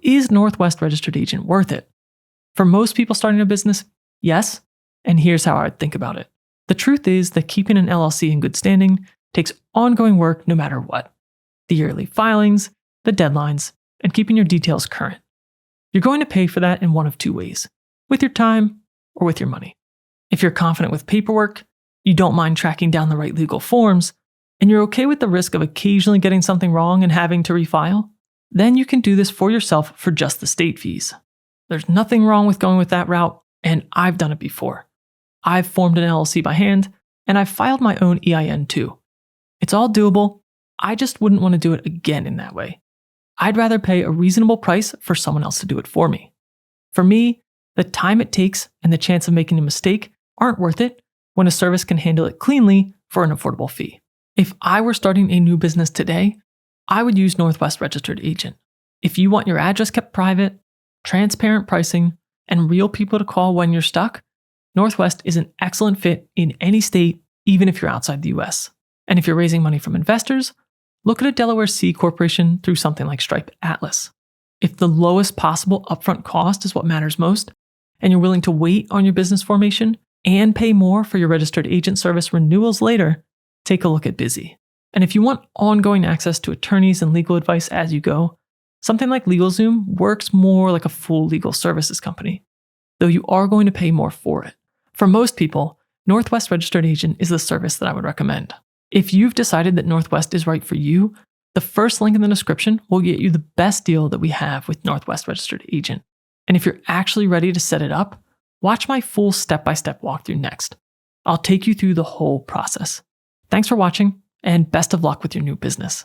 is Northwest Registered Agent worth it? For most people starting a business, yes, and here's how I would think about it. The truth is that keeping an LLC in good standing takes ongoing work no matter what. The yearly filings, the deadlines, and keeping your details current. You're going to pay for that in one of two ways, with your time or with your money. If you're confident with paperwork, you don't mind tracking down the right legal forms, and you're okay with the risk of occasionally getting something wrong and having to refile, then you can do this for yourself for just the state fees. There's nothing wrong with going with that route, and I've done it before. I've formed an LLC by hand, and I've filed my own EIN too. It's all doable. I just wouldn't want to do it again in that way. I'd rather pay a reasonable price for someone else to do it for me. For me, the time it takes and the chance of making a mistake aren't worth it when a service can handle it cleanly for an affordable fee. If I were starting a new business today, I would use Northwest Registered Agent. If you want your address kept private, transparent pricing, and real people to call when you're stuck, Northwest is an excellent fit in any state, even if you're outside the US. And if you're raising money from investors, look at a Delaware C corporation through something like Stripe Atlas. If the lowest possible upfront cost is what matters most, and you're willing to wait on your business formation and pay more for your registered agent service renewals later, take a look at Busy. And if you want ongoing access to attorneys and legal advice as you go, something like LegalZoom works more like a full legal services company, though you are going to pay more for it. For most people, Northwest Registered Agent is the service that I would recommend. If you've decided that Northwest is right for you, the first link in the description will get you the best deal that we have with Northwest Registered Agent. And if you're actually ready to set it up, watch my full step-by-step walkthrough next. I'll take you through the whole process. Thanks for watching, and best of luck with your new business.